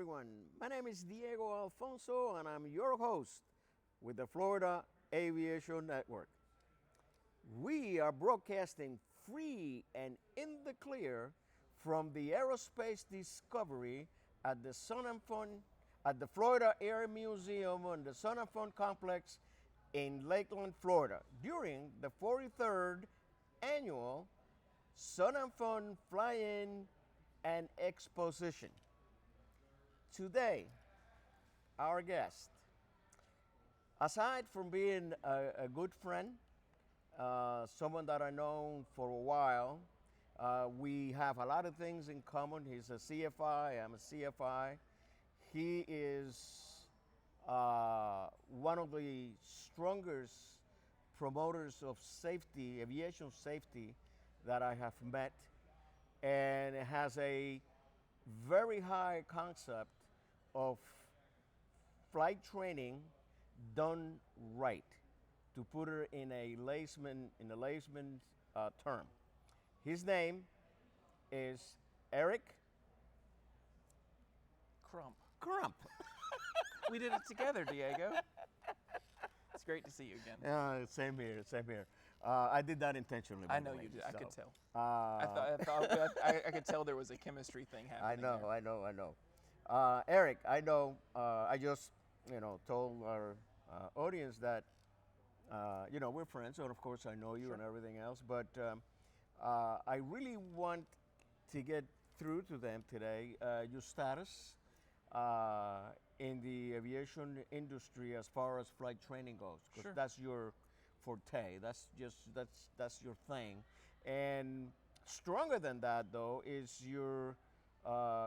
everyone. My name is Diego Alfonso, and I'm your host with the Florida Aviation Network. We are broadcasting free and in the clear from the Aerospace Discovery at the Sun and Fun at the Florida Air Museum on the Sun and Fun Complex in Lakeland, Florida, during the 43rd annual Sun and Fun Fly-In and Exposition. Today, our guest, aside from being a good friend, someone that I know for a while, we have a lot of things in common. He's a CFI, I'm a CFI. He is one of the strongest promoters of safety, aviation safety, that I have met, and has a very high concept of flight training done right, to put it in a layman term. His name is Eric Crump. Crump. We did it together, Diego. It's great to see you again. Same here, same here. I did that intentionally. I know you did. I could tell. I could tell there was a chemistry thing happening. I know. Eric, I know. I just, told our audience that, we're friends, and of course I know you and everything else. But I really want to get through to them today your status in the aviation industry as far as flight training goes, because that's your forte. That's your thing. And stronger than that, though, is your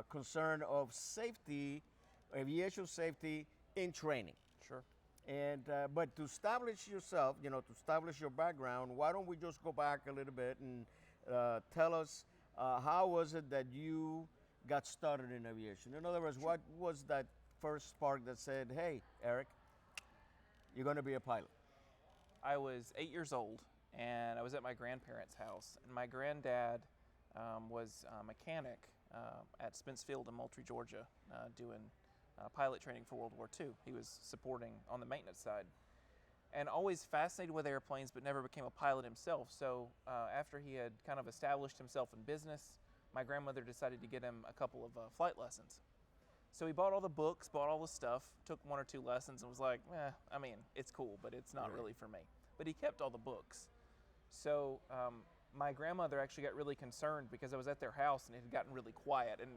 concern of safety, aviation safety in training. Sure. And but to establish yourself, to establish your background, why don't we just go back a little bit and tell us how was it that you got started in aviation? In other words, what was that first spark that said, "Hey, Eric, you're going to be a pilot"? I was 8 years old, and I was at my grandparents' house, and my granddad was a mechanic at Spence Field in Moultrie, Georgia, doing pilot training for World War II. He was supporting on the maintenance side, and always fascinated with airplanes, but never became a pilot himself. So after he had kind of established himself in business, my grandmother decided to get him a couple of flight lessons. So he bought all the books, bought all the stuff, took 1 or 2 lessons, and was like, it's cool, but it's not really for me. But he kept all the books. So my grandmother actually got really concerned because I was at their house and it had gotten really quiet. And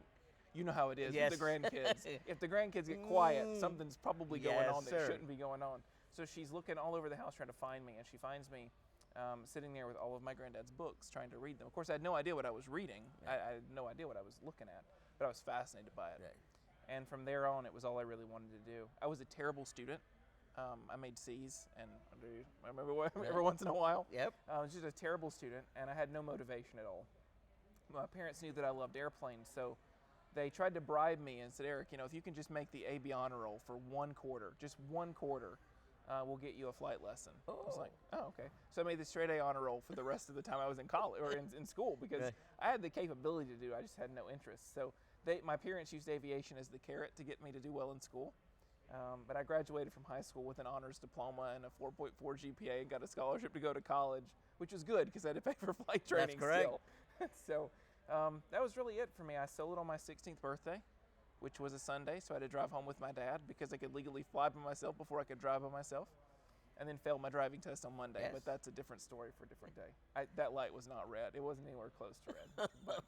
you know how it is with the grandkids. If the grandkids get quiet, something's probably going on that shouldn't be going on. So she's looking all over the house trying to find me, and she finds me sitting there with all of my granddad's books, trying to read them. Of course, I had no idea what I was reading. I had no idea what I was looking at, but I was fascinated by it. Right. And from there on, it was all I really wanted to do. I was a terrible student. I made C's, and I remember every once in a while. Yep. I was just a terrible student, and I had no motivation at all. My parents knew that I loved airplanes, so they tried to bribe me and said, "Eric, if you can just make the AB honor roll for 1 quarter, just 1 quarter, we'll get you a flight lesson." I was like, "Oh, okay." So I made the straight A honor roll for the rest of the time I was in college or in school, because I had the capability to do it. I just had no interest. So my parents used aviation as the carrot to get me to do well in school. But I graduated from high school with an honors diploma and a 4.4 GPA and got a scholarship to go to college, which was good because I had to pay for flight training. That's correct. Still. So that was really it for me. I sold it on my 16th birthday, which was a Sunday, so I had to drive home with my dad because I could legally fly by myself before I could drive by myself, and then failed my driving test on Monday. But that's a different story for a different day. That light was not red. It wasn't anywhere close to red. But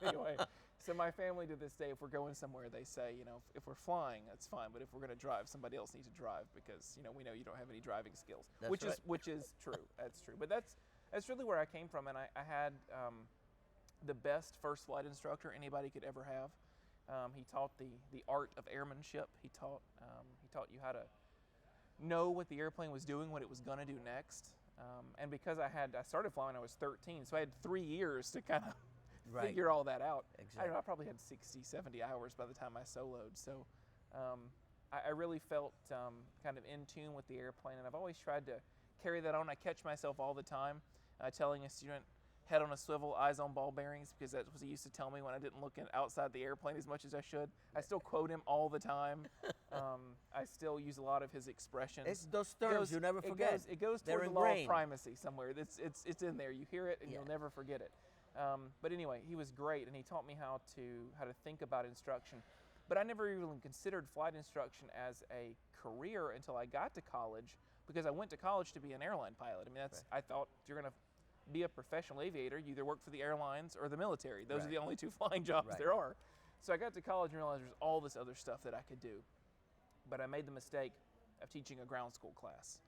anyway, so my family to this day, if we're going somewhere, they say, if we're flying, that's fine. But if we're going to drive, somebody else needs to drive because, we know you don't have any driving skills, which is true. That's true. But that's really where I came from. And I had the best first flight instructor anybody could ever have. He taught the art of airmanship. He taught you how to know what the airplane was doing, what it was going to do next. And because I started flying when I was 13, so I had 3 years to kind of figure all that out. Exactly. I probably had 60, 70 hours by the time I soloed. So I really felt kind of in tune with the airplane, and I've always tried to carry that on. I catch myself all the time telling a student, head on a swivel, eyes on ball bearings, because that's what he used to tell me when I didn't look outside the airplane as much as I should. I still quote him all the time. I still use a lot of his expressions. It's those terms you never forget. It goes They're toward the law of ingrained. primacy somewhere. It's in there. You hear it and you'll never forget it. But anyway, he was great, and he taught me how to think about instruction. But I never even considered flight instruction as a career until I got to college, because I went to college to be an airline pilot. I mean, I thought you're going to be a professional aviator. You either work for the airlines or the military. Those are the only two flying jobs there are. So I got to college and realized there's all this other stuff that I could do. But I made the mistake of teaching a ground school class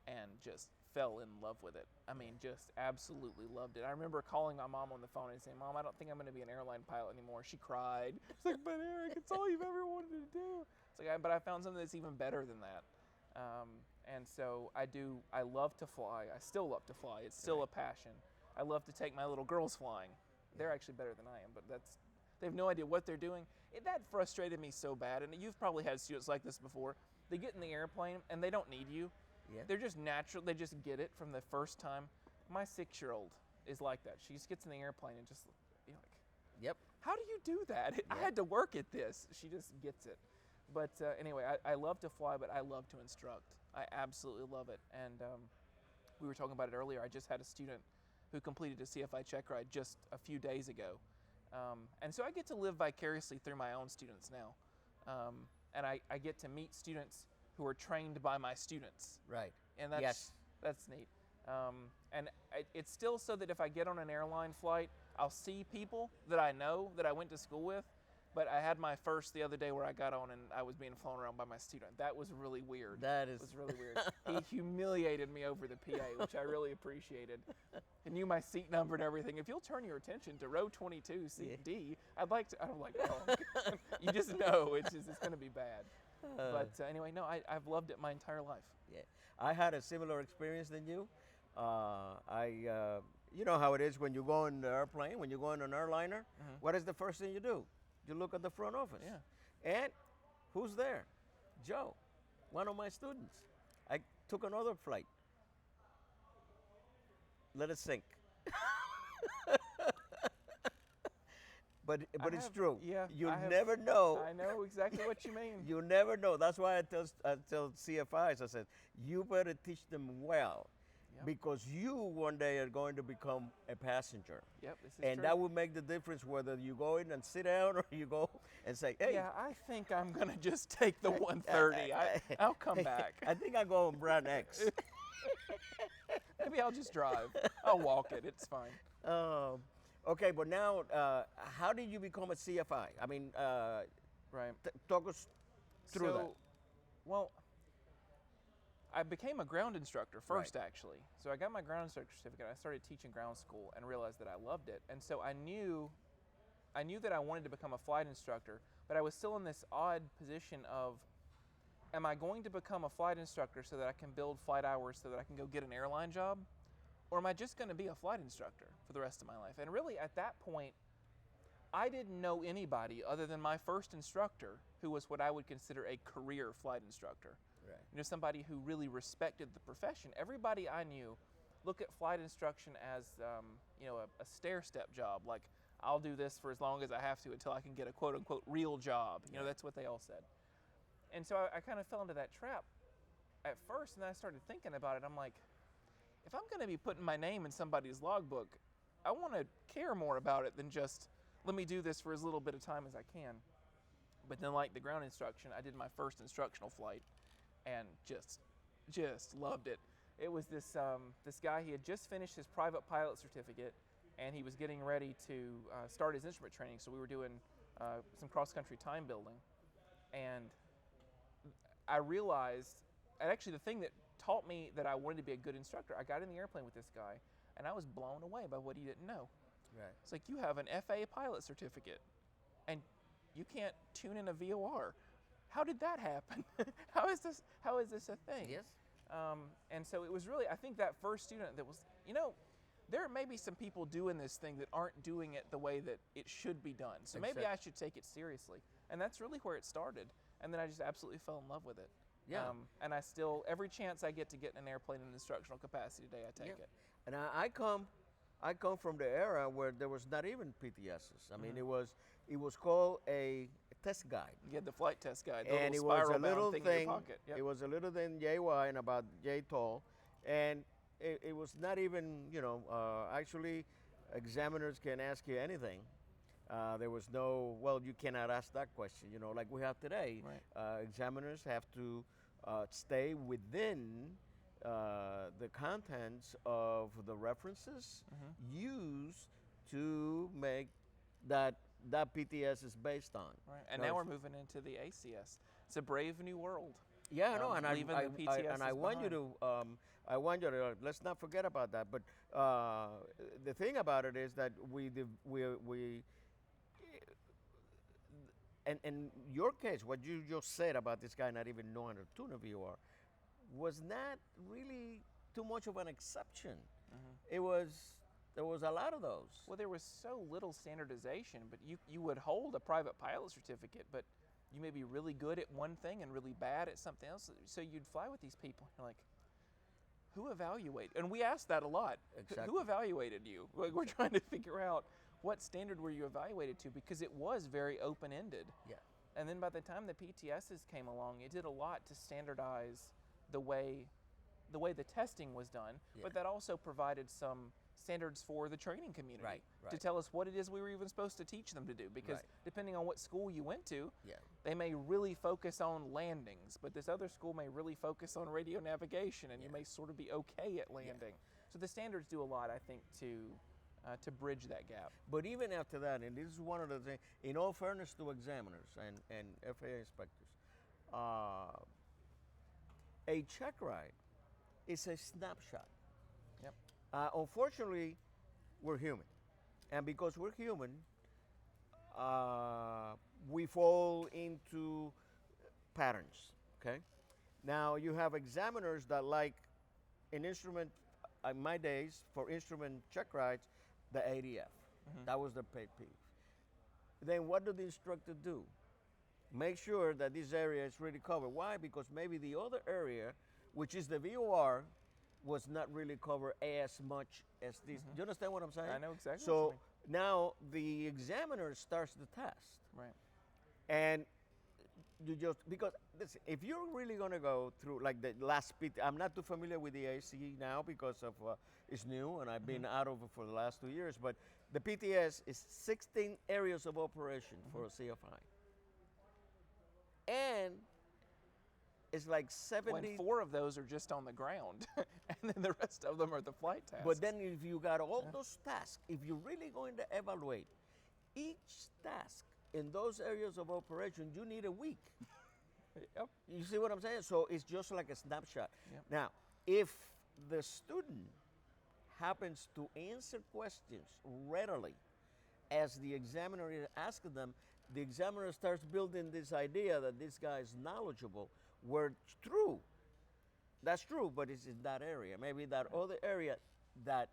and just fell in love with it. I mean, just absolutely loved it. I remember calling my mom on the phone and saying, "Mom, I don't think I'm going to be an airline pilot anymore." She cried. She's like, "But Eric, it's all you've ever wanted to do." It's like, but I found something that's even better than that. And so I love to fly. I still love to fly. It's still a passion. I love to take my little girls flying. They're actually better than I am, but they have no idea what they're doing. That frustrated me so bad, and you've probably had students like this before. They get in the airplane, and they don't need you. Yeah. They're just natural. They just get it from the first time. My 6-year-old is like that. She just gets in the airplane and just, you know, like, Yep. how do you do that? I had to work at this. She just gets it. But anyway, I love to fly, but I love to instruct. I absolutely love it. And we were talking about it earlier. I just had a student who completed a CFI check ride just a few days ago. And so I get to live vicariously through my own students now. And I get to meet students who are trained by my students. Right. And that's neat. And it's still so that if I get on an airline flight, I'll see people that I know that I went to school with. But I had my first the other day where I got on and I was being flown around by my student. That was really weird. It was really weird. He humiliated me over the PA, which I really appreciated. He knew my seat number and everything. If you'll turn your attention to row 22, seat D, I'd like to. I'm like, oh, you just know it's going to be bad. But anyway, no, I've loved it my entire life. Yeah, I had a similar experience than you. You know how it is when you go in the airplane, when you go in an airliner. What is the first thing you do? You look at the front office. Yeah. And who's there? Joe, one of my students. I took another flight. Let it sink. But it's true. Yeah. You never know. I know exactly what you mean. You never know. That's why I tell CFIs, I said, you better teach them well. Because you one day are going to become a passenger. Yep, this is and true. that will make the difference whether you go in and sit down or you go and say, hey. Yeah, I think I'm going to just take the 130. I'll come back. I think I'll go on Brand X. Maybe I'll just drive. I'll walk it. It's fine. Okay, but now, how did you become a CFI? I mean, right. Talk us through that. Well, I became a ground instructor first, actually. So I got my ground instructor certificate. I started teaching ground school and realized that I loved it. And so I knew that I wanted to become a flight instructor, but I was still in this odd position of, am I going to become a flight instructor so that I can build flight hours so that I can go get an airline job? Or am I just going to be a flight instructor for the rest of my life? And really, at that point, I didn't know anybody other than my first instructor, who was what I would consider a career flight instructor. Right. You know, somebody who really respected the profession. Everybody I knew looked at flight instruction as, you know, a stair-step job. Like, I'll do this for as long as I have to until I can get a quote-unquote real job. You know, that's what they all said. And so I kind of fell into that trap at first, and then I started thinking about it. I'm like, if I'm going to be putting my name in somebody's logbook, I want to care more about it than just, let me do this for as little bit of time as I can. But then, like the ground instruction, I did my first instructional flight and just loved it. It was this guy, he had just finished his private pilot certificate, and he was getting ready to start his instrument training. So we were doing some cross-country time building. And I realized, and actually the thing that taught me that I wanted to be a good instructor, I got in the airplane with this guy, and I was blown away by what he didn't know. Right. It's like, you have an FAA pilot certificate, and you can't tune in a VOR. How did that happen? How is this a thing? Yes. And so it was really, I think that first student that was, you know, there may be some people doing this thing that aren't doing it the way that it should be done. So maybe I should take it seriously. And that's really where it started. And then I just absolutely fell in love with it. Yeah. And I still, every chance I get in an airplane in instructional capacity today, I take it. And I come I come from the era where there was not even PTSs. I mean, it was called a test guide. You had the flight test guide, the And it little was a spiral bound little thing in thing. your pocket. Yep. It was a little thing J wide and about J tall, and it was not even, actually, examiners can ask you anything. There was no, well, you cannot ask that question, like we have today. Right. Examiners have to stay within the contents of the references used to make that PTS is based on. Right. And now we're moving into the ACS. It's a brave new world. Yeah, no, and leaving the PTS I want you behind. to, let's not forget about that. But the thing about it is that and your case, what you just said about this guy not even knowing how to tune a VOR, was not really too much of an exception. There was a lot of those. Well, there was so little standardization, but you would hold a private pilot certificate, but you may be really good at one thing and really bad at something else. So you'd fly with these people, and you're like, who evaluated? And we asked that a lot. Exactly. Who evaluated you? Like, we're trying to figure out what standard were you evaluated to, because it was very open-ended. Yeah. And then by the time the PTSs came along, it did a lot to standardize the way the testing was done, but that also provided some standards for the training community to tell us what it is we were even supposed to teach them to do, because depending on what school you went to, they may really focus on landings, but this other school may really focus on radio navigation, and you may sort of be okay at landing. So the standards do a lot, I think, to bridge that gap. But even after that, and this is one of the things, in all fairness to examiners and FAA inspectors, a check ride is a snapshot. Yep. Unfortunately, we're human. And because we're human, we fall into patterns, okay? Now, you have examiners that like an instrument, in my days, for instrument check rides, the ADF. That was the pet peeve. Then what do the instructor do? Make sure that this area is really covered. Why? Because maybe the other area, which is the VOR, was not really covered as much as this. Do you understand what I'm saying? I know exactly So what you now the examiner starts the test. Right. And you just, because listen, if you're really going to go through like the last bit, I'm not too familiar with the AC now because of it's new and I've been out of it for the last 2 years, but the PTS is 16 areas of operation for a CFI. And it's like 70. When 4 of those are just on the ground, and then the rest of them are the flight tasks. But then if you got all those tasks, if you're really going to evaluate each task in those areas of operation, you need a week. Yep. You see what I'm saying? So it's just like a snapshot. Yep. Now, if the student happens to answer questions readily as the examiner is asking them, the examiner starts building this idea that this guy is knowledgeable, where it's true. That's true, but it's in that area. Maybe that other area that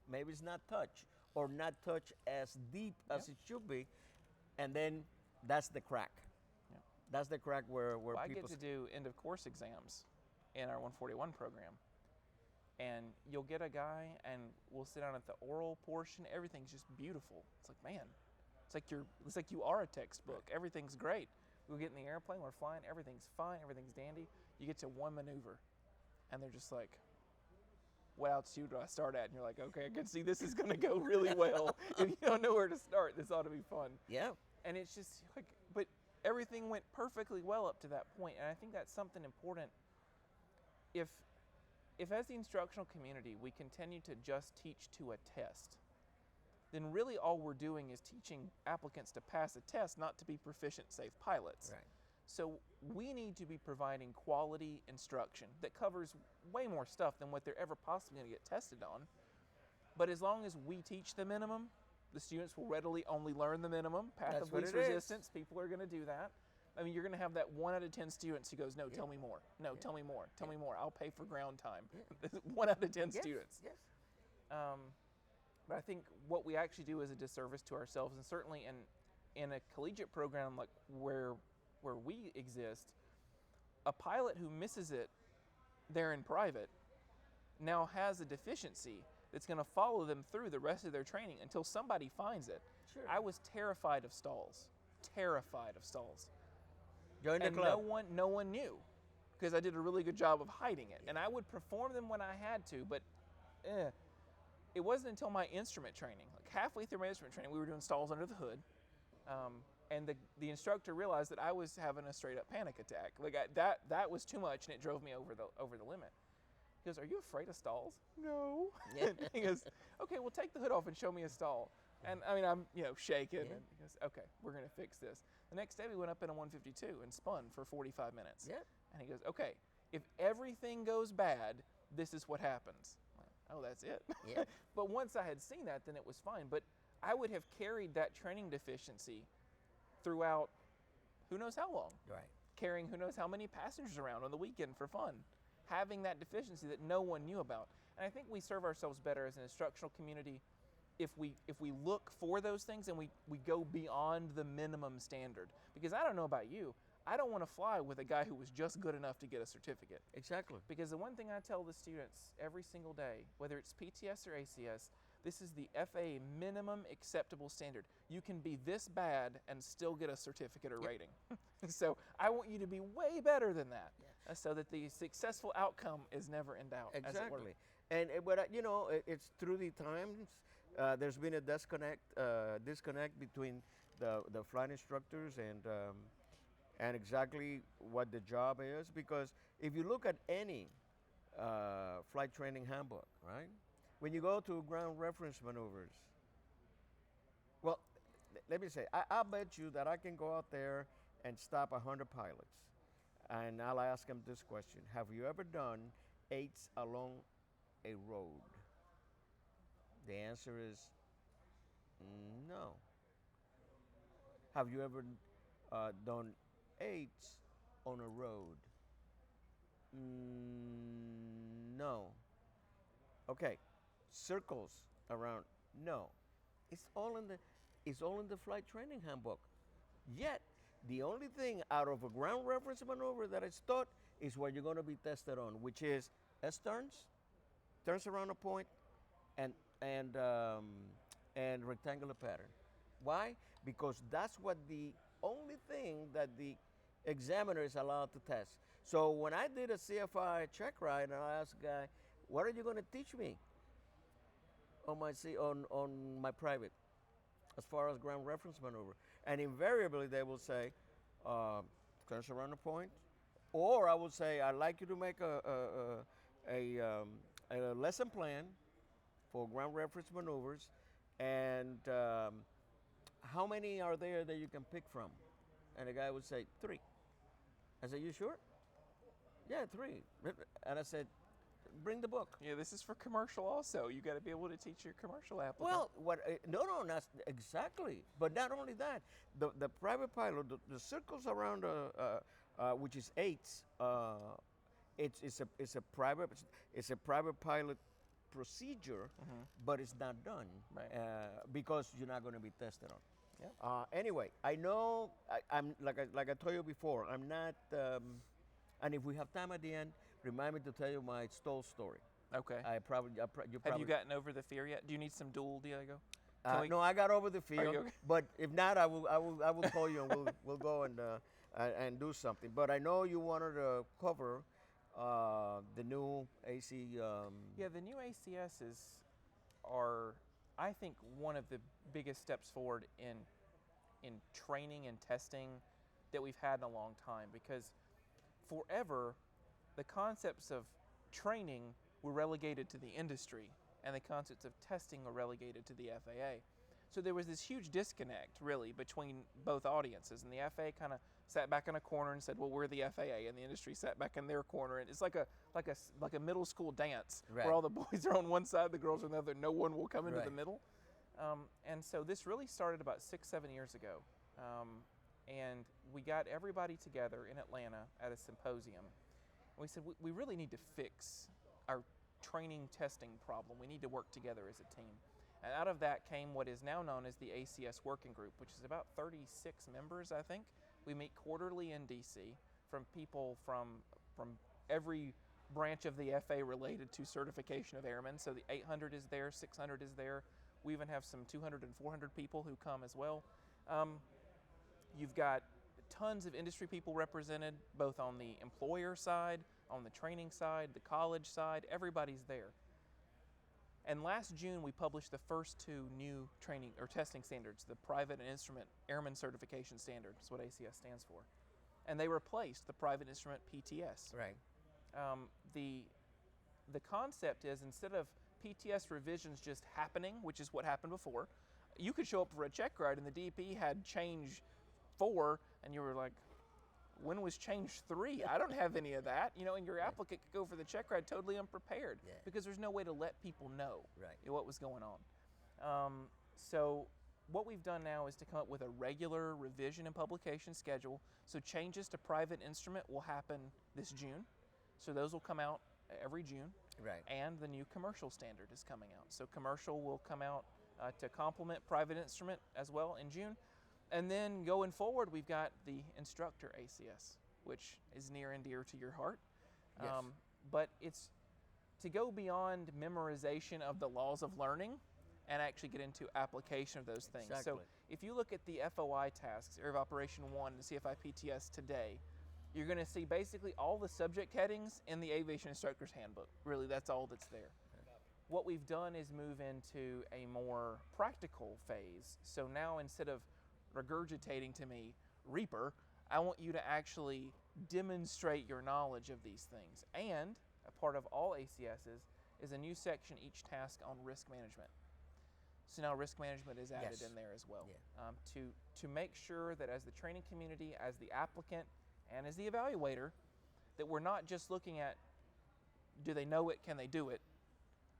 maybe it's not touched or not touched as deep as it should be, and then that's the crack. Yep. That's the crack where Well, I people... get to do end of course exams in our 141 program. And you'll get a guy and we'll sit down at the oral portion. Everything's just beautiful. It's like, man, it's like you are a textbook. Right. Everything's great. We get in the airplane, we're flying, everything's fine, everything's dandy. You get to one maneuver and they're just like, what altitude do I start at? And you're like, okay, I can see this is gonna go really well. If you don't know where to start, this ought to be fun. Yeah. And it's just like, but everything went perfectly well up to that point. And I think that's something important. If as the instructional community, we continue to just teach to a test, then really all we're doing is teaching applicants to pass a test, not to be proficient, safe pilots. Right. So we need to be providing quality instruction that covers way more stuff than what they're ever possibly going to get tested on. But as long as we teach the minimum, the students will readily only learn the minimum. Path That's of what least it is. resistance, people are going to do that. I mean, you're going to have that 1 out of 10 students who goes, no, tell me more. No, tell me more. Tell me more. I'll pay for ground time. 1 out of 10 students. Yes. But I think what we actually do is a disservice to ourselves, and certainly in a collegiate program like where we exist, a pilot who misses it there in private now has a deficiency that's going to follow them through the rest of their training until somebody finds it. Sure. I was terrified of stalls. Terrified of stalls. Join the And club. no one knew, because I did a really good job of hiding it. And I would perform them when I had to, but it wasn't until my instrument training, like halfway through my instrument training, we were doing stalls under the hood, and the instructor realized that I was having a straight up panic attack. Like that was too much, and it drove me over the limit. He goes, "Are you afraid of stalls?" No. Yeah. He goes, "Okay, well, take the hood off and show me a stall." And I mean, I'm shaking. Yeah. And he goes, "Okay, we're gonna fix this." The next day, we went up in a 152 and spun for 45 minutes. Yeah. And he goes, "Okay, if everything goes bad, this is what happens." I'm like, oh, that's it. Yeah. But once I had seen that, then it was fine. But I would have carried that training deficiency throughout who knows how long. Right. Carrying who knows how many passengers around on the weekend for fun. Having that deficiency that no one knew about. And I think we serve ourselves better as an instructional community if we look for those things and we go beyond the minimum standard. Because I don't know about you, I don't want to fly with a guy who was just good enough to get a certificate. Exactly. Because the one thing I tell the students every single day, whether it's PTS or ACS, this is the FAA minimum acceptable standard. You can be this bad and still get a certificate or rating. So I want you to be way better than that, so that the successful outcome is never in doubt. As it were. Exactly. And it's through the times. There's been a disconnect between the flight instructors and exactly what the job is. Because if you look at any flight training handbook, right? When you go to ground reference maneuvers, well, let me say, I'll bet you that I can go out there and stop 100 pilots, and I'll ask them this question: have you ever done 8s along a road? The answer is no. Have you ever done 8s on a road? No. Okay. Circles around? No. It's all in the flight training handbook. Yet the only thing out of a ground reference maneuver that is taught is what you're going to be tested on, which is S-turns, turns around a point, and rectangular pattern. Why? Because that's what the only thing that the examiner is allowed to test. So when I did a CFI check ride, and I asked the guy, "What are you going to teach me on my private, as far as ground reference maneuver?" And invariably they will say, "Turns around a point," or I will say, "I'd like you to make a lesson plan for ground reference maneuvers, and how many are there that you can pick from?" And the guy would say, 3. I said, "You sure?" "Yeah, 3. And I said, "Bring the book." Yeah, this is for commercial also. You got to be able to teach your commercial applicant. Well, no, not exactly. But not only that, the private pilot, the circles around, which is 8s, it's a private pilot procedure, but it's not done, Right. because you're not going to be tested on. Yeah. Anyway, I know I'm like I told you before. I'm not, and if we have time at the end, remind me to tell you my stall story. Okay. You probably Have you gotten over the fear yet? Do you need some dual, Diego? no, I got over the fear. you okay? But if not, I will call you and we'll go and do something. But I know you wanted to cover the new AC. Yeah, the new ACSs are, I think, one of the biggest steps forward in training and testing that we've had in a long time, because forever the concepts of training were relegated to the industry and the concepts of testing were relegated to the FAA. So there was this huge disconnect, really, between both audiences, and the FAA kind of sat back in a corner and said, "Well, we're the FAA," and the industry sat back in their corner, and it's like a middle school dance, Right. where all the boys are on one side, the girls are on the other. No one will come into the Right. middle. And so this really started about 6-7 years ago, and we got everybody together in Atlanta at a symposium. And we said, we really need to fix our training testing problem. We need to work together as a team. And out of that came what is now known as the ACS Working Group, which is about 36 members, I think. We meet quarterly in DC, from people from every branch of the FA related to certification of airmen. So the 800 is there, 600 is there. We even have some 200 and 400 people who come as well. You've got tons of industry people represented, both on the employer side, on the training side, the college side. Everybody's there. And last June, we published the first 2 new training or testing standards, the Private and Instrument Airman Certification Standard. That's what ACS stands for. And they replaced the Private Instrument PTS. Right. The concept is, instead of PTS revisions just happening, which is what happened before, you could show up for a check ride and the DP had change 4, and you were like, when was change 3? I don't have any of that. You know, and your applicant could go for the check ride totally unprepared because there's no way to let people know what was going on. So what we've done now is to come up with a regular revision and publication schedule. So changes to private instrument will happen this June. So those will come out every June. Right. And the new commercial standard is coming out. So commercial will come out to complement private instrument as well in June. And then going forward, we've got the instructor ACS, which is near and dear to your heart. Yes. But it's to go beyond memorization of the laws of learning and actually get into application of those things. Exactly. So if you look at the FOI tasks, Area of Operation 1, and CFI PTS today, you're going to see basically all the subject headings in the Aviation Instructor's Handbook. Really, that's all that's there. What we've done is move into a more practical phase. So now, instead of regurgitating to me Reaper, I want you to actually demonstrate your knowledge of these things. And a part of all ACSs is a new section, each task, on risk management. So now risk management is added in there as well, to make sure that as the training community, as the applicant, and as the evaluator, that we're not just looking at, do they know it, can they do it,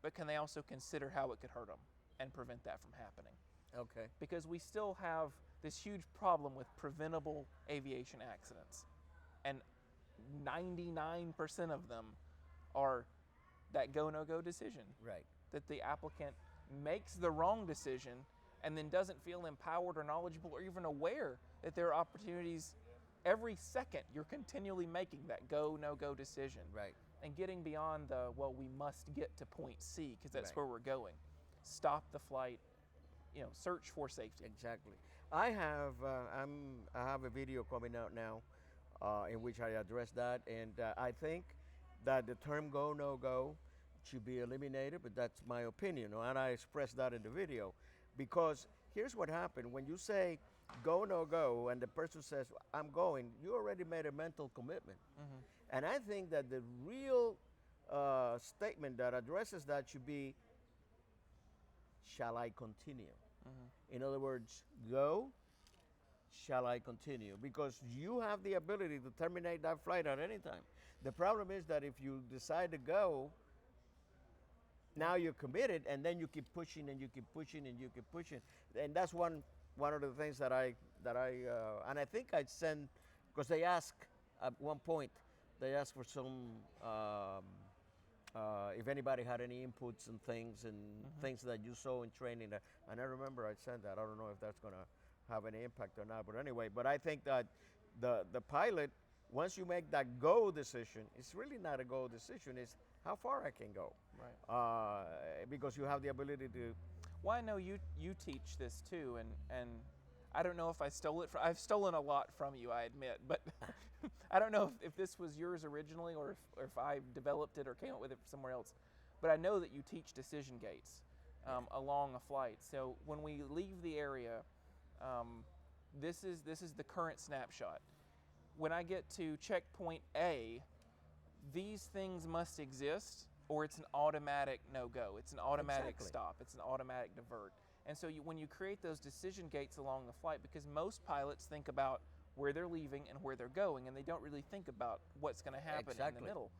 but can they also consider how it could hurt them and prevent that from happening. Okay. Because we still have this huge problem with preventable aviation accidents. And 99% of them are that go, no-go decision. Right. That the applicant makes the wrong decision and then doesn't feel empowered or knowledgeable or even aware that there are opportunities. Every second you're continually making that go, no-go decision. Right. And getting beyond the, well, we must get to point C because that's Right. where we're going. Stop the flight, you know, search for safety. Exactly. I have a video coming out now in which I address that, and I think that the term go, no go should be eliminated, but that's my opinion, and I express that in the video. Because here's what happened. When you say go, no go, and the person says, I'm going, you already made a mental commitment. Mm-hmm. And I think that the real statement that addresses that should be, shall I continue? Mm-hmm. In other words, go, shall I continue? Because you have the ability to terminate that flight at any time. The problem is that if you decide to go, now you're committed, and then you keep pushing and you keep pushing and you keep pushing. And that's one of the things that I and I think I'd send, because they ask at one point, they asked for some, if anybody had any inputs and things and mm-hmm. things that you saw in training. And I remember I sent that. I don't know if that's going to have any impact or not. But anyway, but I think that the pilot, once you make that go decision, it's really not a go decision. It's how far I can go. Right. Because you have the ability to. Well, I know you teach this too, and I don't know if I stole it. I've stolen a lot from you, I admit, but I don't know if this was yours originally or if I developed it or came up with it somewhere else. But I know that you teach decision gates along a flight. So when we leave the area, this is the current snapshot. When I get to checkpoint A, these things must exist, or it's an automatic no-go. It's an automatic stop. It's an automatic divert. And so when you create those decision gates along the flight, because most pilots think about where they're leaving and where they're going, and they don't really think about what's going to happen in the middle.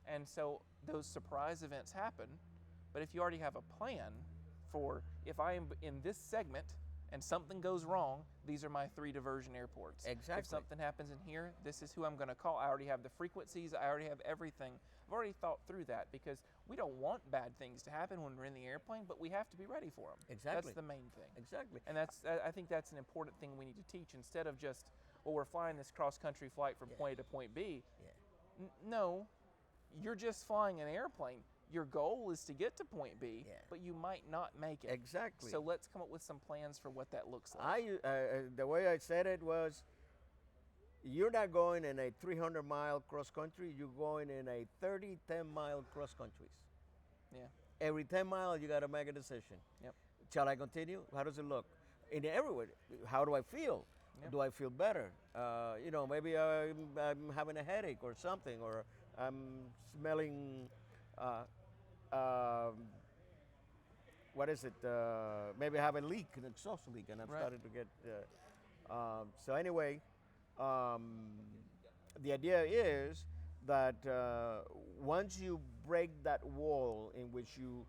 And so those surprise events happen, but if you already have a plan for, if I am in this segment and something goes wrong, these are my 3 diversion airports. Exactly. If something happens in here, this is who I'm going to call. I already have the frequencies. I already have everything. I've already thought through that, because we don't want bad things to happen when we're in the airplane, but we have to be ready for them. Exactly. That's the main thing. Exactly. And I think that's an important thing we need to teach, instead of just, well, we're flying this cross-country flight from point A to point B. Yeah. No, you're just flying an airplane. Your goal is to get to point B, Yeah. but you might not make it. Exactly. So let's come up with some plans for what that looks like. The way I said it was, you're not going in a 300-mile cross country. You're going in a 10-mile cross countries. Yeah. Every 10 miles, you got to make a decision. Yep. Shall I continue? How does it look? In everywhere, how do I feel? Yep. Do I feel better? Maybe I'm having a headache or something, or I'm smelling, what is it? Maybe I have a leak, an exhaust leak, and I'm Right. starting to get. So anyway, the idea is that once you break that wall in which you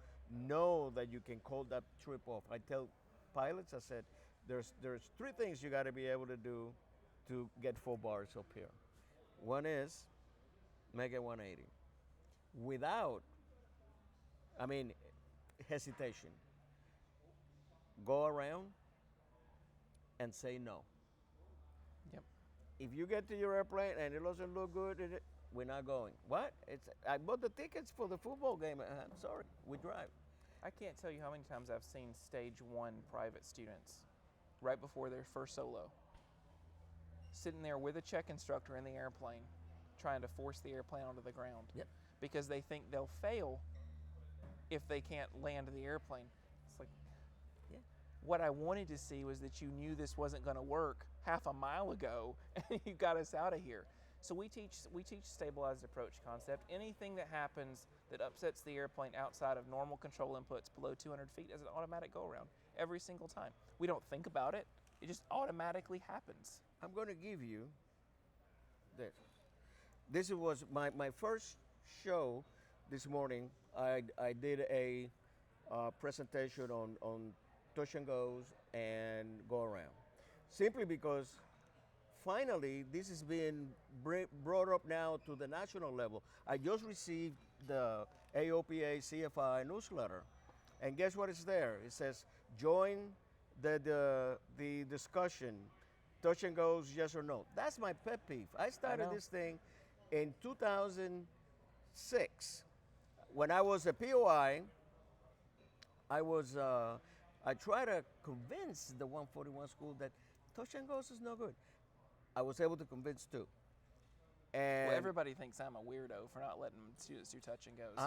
know that you can call that trip off, I tell pilots, I said, there's 3 things you got to be able to do to get 4 bars up here. One is make a 180 without, hesitation. Go around and say no. Yep. If you get to your airplane and it doesn't look good, we're not going. What? I bought the tickets for the football game. I'm sorry, we drive. I can't tell you how many times I've seen stage 1 private students right before their first solo, sitting there with a check instructor in the airplane, trying to force the airplane onto the ground. Yep. Because they think they'll fail if they can't land the airplane. It's like, Yeah. what I wanted to see was that you knew this wasn't going to work half a mile ago, and you got us out of here. So we teach stabilized approach concept. Anything that happens that upsets the airplane outside of normal control inputs below 200 feet is an automatic go around every single time. We don't think about it. It just automatically happens. I'm going to give you this. This was my first show this morning. I did a presentation on touch and goes and go around. Simply because finally this is being brought up now to the national level. I just received the AOPA CFI newsletter, and guess what is there? It says join the discussion, touch and goes, yes or no. That's my pet peeve. I started this thing in 2006. When I was a POI, I tried to convince the 141 school that touch and goes is no good. I was able to convince 2. And Well, everybody thinks I'm a weirdo for not letting students do touch and goes.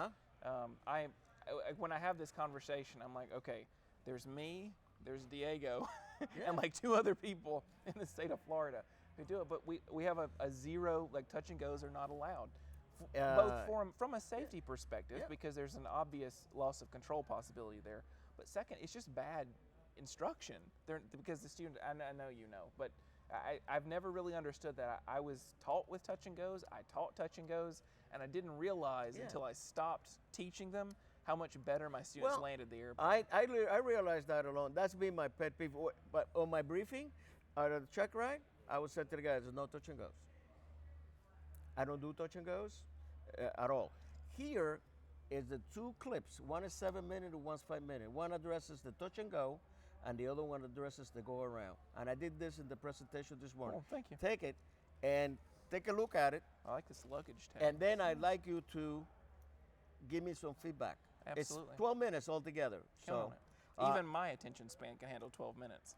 When I have this conversation, I'm like, okay, there's me, there's Diego, and like 2 other people in the state of Florida who do it. But we have a 0, like touch and goes are not allowed. Both from a safety perspective, because there's an obvious loss of control possibility there. But second, it's just bad instruction. Because the student, I know you know, but I've never really understood that. I was taught with touch and goes, I taught touch and goes, and I didn't realize until I stopped teaching them how much better my students landed the airplane. I realized that alone. That's been my pet peeve. But on my briefing, at the check ride, I would say to the guys, no touch and goes. I don't do touch and goes at all. Here is the 2 clips. One is 7 minutes and one's 5 minutes. One addresses the touch and go, and the other one addresses the go around. And I did this in the presentation this morning. Oh, thank you. Take it and take a look at it. I like this luggage tag. And then I'd like you to give me some feedback. Absolutely. It's 12 minutes altogether. Killing it. Even my attention span can handle 12 minutes.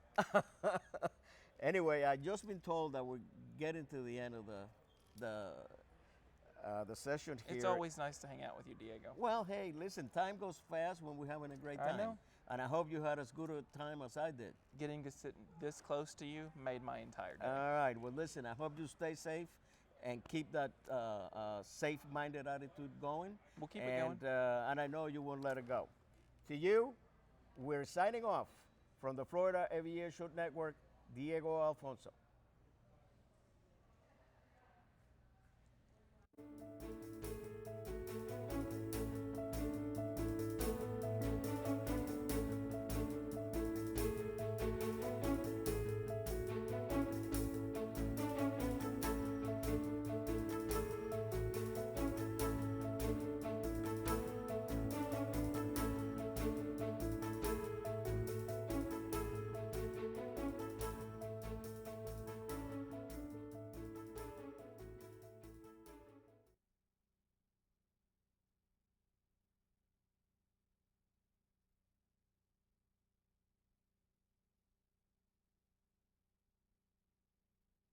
Anyway, I just been told that we're getting to the end of the session here. It's always nice to hang out with you, Diego. Well, hey, listen, time goes fast when we're having a great time. I know. And I hope you had as good a time as I did. Getting to sit this close to you made my entire day. All right. Well, listen, I hope you stay safe and keep that safe-minded attitude going. We'll keep it going. And I know you won't let it go. To you, we're signing off from the Florida Aviation Network, Diego Alfonso.